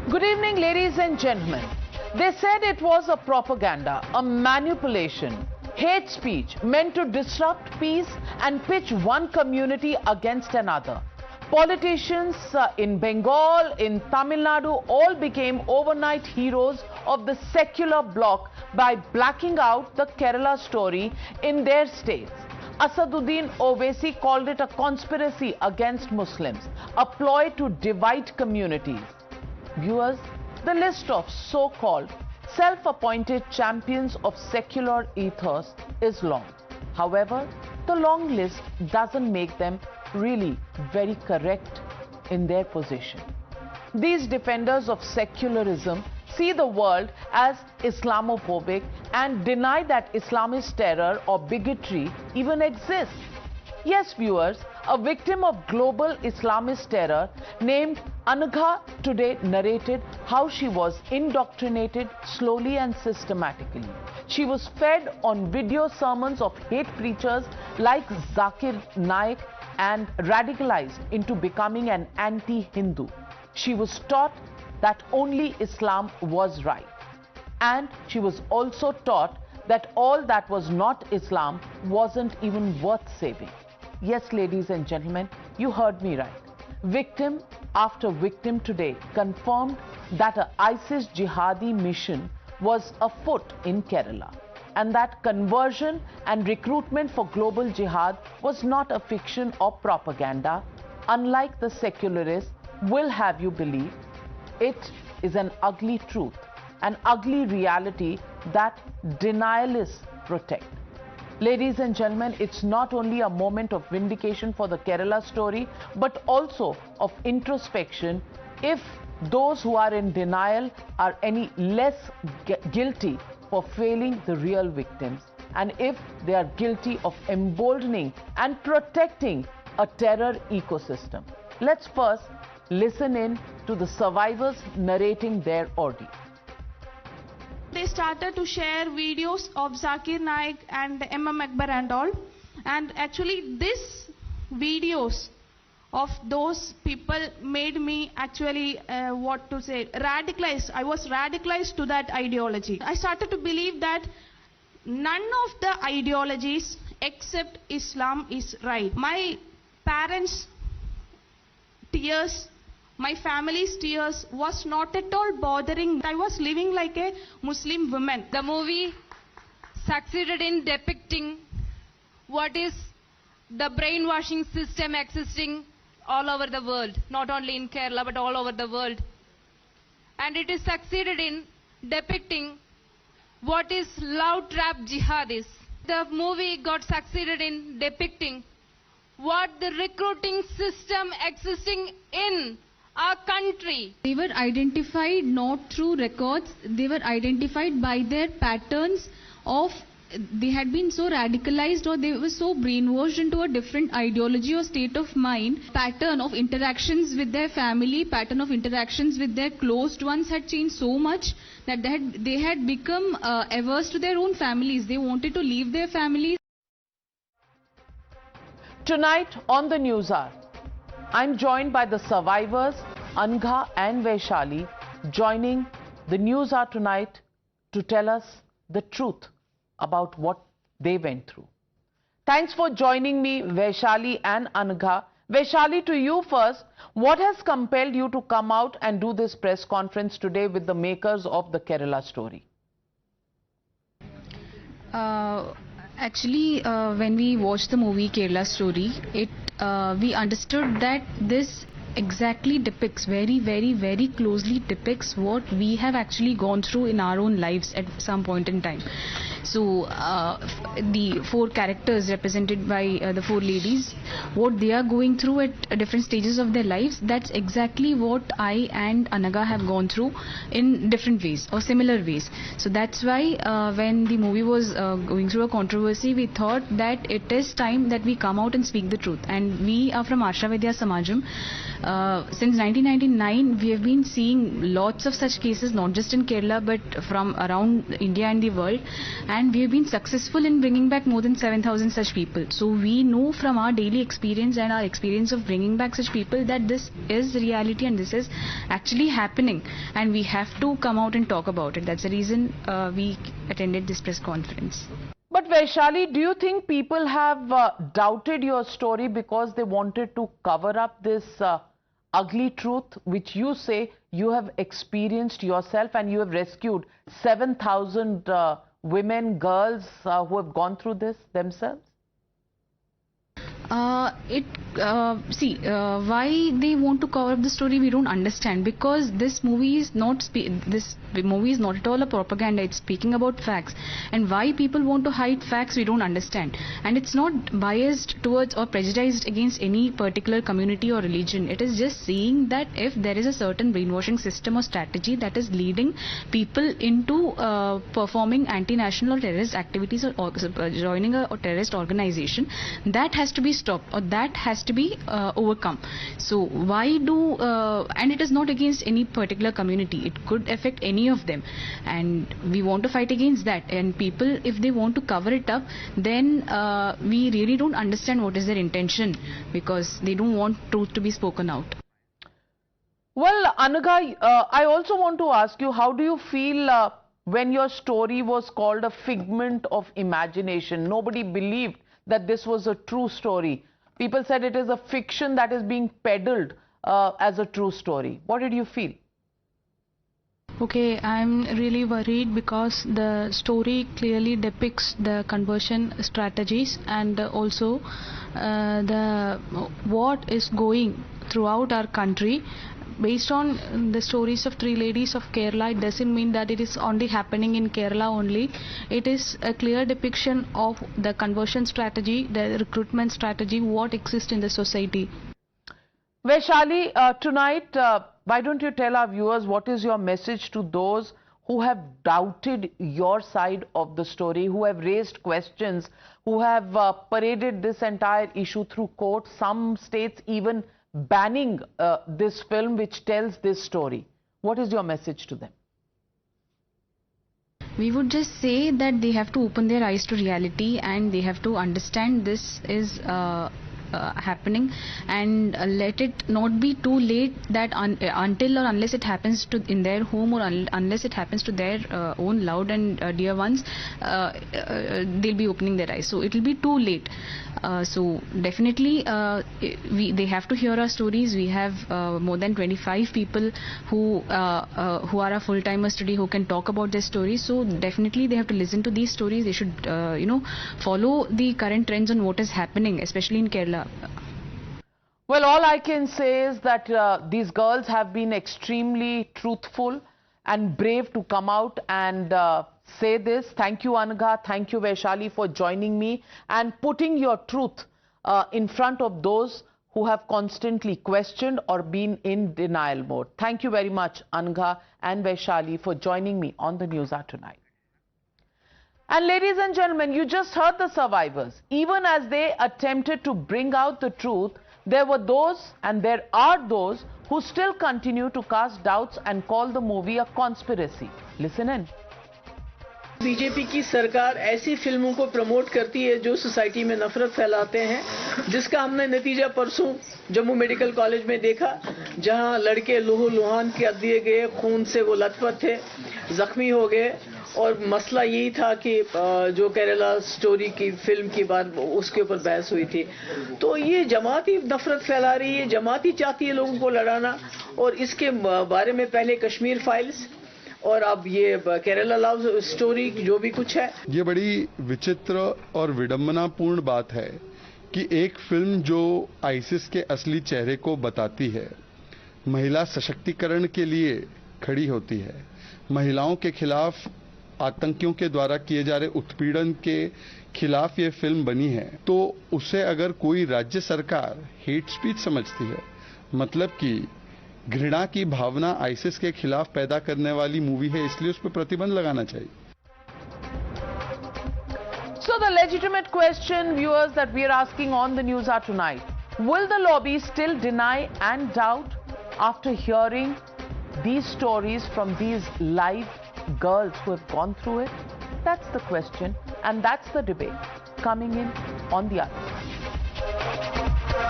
Good evening, ladies and gentlemen. They said it was a propaganda, a manipulation, hate speech meant to disrupt peace and pitch one community against another. Politicians in Bengal, in Tamil Nadu, all became overnight heroes of the secular bloc by blacking out the Kerala story in their states. Asaduddin Owaisi called it a conspiracy against Muslims, a ploy to divide communities. Viewers, the list of so-called self-appointed champions of secular ethos is long. However, the long list doesn't make them really very correct in their position. These defenders of secularism see the world as Islamophobic and deny that Islamist terror or bigotry even exists. Yes, viewers, a victim of global Islamist terror named Anagha today narrated how she was indoctrinated slowly and systematically. She was fed on video sermons of hate preachers like Zakir Naik and radicalized into becoming an anti-Hindu. She was taught that only Islam was right. And she was also taught that all that was not Islam wasn't even worth saving. Yes, ladies and gentlemen, you heard me right. Victim after victim today confirmed that an ISIS jihadi mission was afoot in Kerala, and that conversion and recruitment for global jihad was not a fiction or propaganda, unlike the secularists will have you believe. It is an ugly truth, an ugly reality that denialists protect. Ladies and gentlemen, it's not only a moment of vindication for the Kerala story, but also of introspection if those who are in denial are any less guilty for failing the real victims, and if they are guilty of emboldening and protecting a terror ecosystem. Let's first listen in to the survivors narrating their ordeal. They started to share videos of Zakir Naik and Akbar and all. And actually these videos of those people made me actually, radicalized. I was radicalized to that ideology. I started to believe that none of the ideologies except Islam is right. My parents' tears, my family's tears was not at all bothering. I was living like a Muslim woman. The movie succeeded in depicting what is the brainwashing system existing all over the world, not only in Kerala but all over the world. And it is succeeded in depicting what is love trap jihad is. The movie got succeeded in depicting what the recruiting system existing in our country. They were identified not through records, they were identified by their patterns of, they had been so radicalized or they were so brainwashed into a different ideology or state of mind. Pattern of interactions with their family, pattern of interactions with their closed ones had changed so much that they had become averse to their own families. They wanted to leave their families. Tonight on the Newshour, I'm joined by the survivors, Angha and Vaishali, joining the Newshour tonight to tell us the truth about what they went through. Thanks for joining me, Vaishali and Angha. Vaishali, to you first, what has compelled you to come out and do this press conference today with the makers of the Kerala story? Actually, when we watched the movie Kerala Story, we understood that this exactly depicts, very closely depicts what we have actually gone through in our own lives at some point in time. So the four characters represented by the four ladies, what they are going through at different stages of their lives, that's exactly what I and Anaga have gone through in different ways or similar ways. So that's why when the movie was going through a controversy, we thought that it is time that we come out and speak the truth. And we are from Asha Vidya Samajam. Since 1999, we have been seeing lots of such cases, not just in Kerala but from around India and the world. and we have been successful in bringing back more than 7,000 such people. So we know from our daily experience and our experience of bringing back such people that this is reality and this is actually happening, and we have to come out and talk about it. That's the reason we attended this press conference. But Vaishali, do you think people have doubted your story because they wanted to cover up this ugly truth, which you say you have experienced yourself, and you have rescued 7,000 women, girls who have gone through this themselves? Why they want to cover up the story, we don't understand, because this movie is not at all a propaganda. It's speaking about facts, and why people want to hide facts, we don't understand. And it's not biased towards or prejudiced against any particular community or religion. It is just saying that if there is a certain brainwashing system or strategy that is leading people into performing anti-national or terrorist activities or joining a terrorist organization, that has to be stopped, or that has to be overcome. So why do and it is not against any particular community, it could affect any of them, and we want to fight against that. And people, if they want to cover it up, then we really don't understand what is their intention, because they don't want truth to be spoken out. Well, Anaga, I also want to ask you, how do you feel when your story was called a figment of imagination? Nobody believed that this was a true story. People said it is a fiction that is being peddled as a true story. What did you feel? Okay, I'm really worried because the story clearly depicts the conversion strategies, and also what is going throughout our country. Based on the stories of three ladies of Kerala, it doesn't mean that it is only happening in Kerala only. It is a clear depiction of the conversion strategy, the recruitment strategy, what exists in the society. Vaishali, tonight, why don't you tell our viewers what is your message to those who have doubted your side of the story, who have raised questions, who have paraded this entire issue through court, some states even banning this film which tells this story? What is your message to them? We would just say that they have to open their eyes to reality, and they have to understand this is happening, and let it not be too late that until or unless it happens to in their home, or unless it happens to their own loved and dear ones, they'll be opening their eyes. So it will be too late. So definitely they have to hear our stories. We have more than 25 people who are our full-timers today who can talk about their stories. So definitely they have to listen to these stories. They should follow the current trends on what is happening, especially in Kerala. Well, all I can say is that these girls have been extremely truthful and brave to come out and say this. Thank you, Anaga. Thank you, Vaishali, for joining me and putting your truth in front of those who have constantly questioned or been in denial mode. Thank you very much, Anaga and Vaishali, for joining me on the Newshour tonight. And ladies and gentlemen, you just heard the survivors. Even as they attempted to bring out the truth, there were those, and there are those, who still continue to cast doubts and call the movie a conspiracy. Listen in. BJP की सरकार ऐसी फिल्मों को promote करती है जो society में नफरत फैलाते हैं, जिसका हमने नतीजा परसों जम्मू मेडिकल कॉलेज में देखा, जहां लड़के लहू लुहान कर दिए गए, खून से वो लथपथ थे, जख्मी हो गए, और मसला यही था कि जो केरला स्टोरी की फिल्म की बात उसके ऊपर बहस हुई थी। तो ये जमाती नफरत फैला रही है, जमाती चाहती है लोगों को लड़ाना, और इसके बारे में पहले कश्मीर फाइल्स और अब ये केरला लव स्टोरी जो भी कुछ है। ये बड़ी विचित्र और विडंबनापूर्ण बात है कि एक फिल्म जो आईसिस के असली चेहरे को बताती है, महिला सशक्तिकरण के लिए खड़ी होती है, महिलाओं के खिलाफ आतंकियों के द्वारा किए जा रहे उत्पीड़न के खिलाफ ये फिल्म बनी है, तो उसे अगर कोई राज्य सरकार हेट स्पीच समझती है, मतलब कि घृणा की भावना आईसिस के खिलाफ पैदा करने वाली मूवी है, इसलिए उस पर प्रतिबंध लगाना चाहिए। So the legitimate question, viewers, that we are asking on the Newshour tonight: will the lobby still deny and doubt after hearing these stories from these live girls who have gone through it? That's the question, and that's the debate coming in on the other.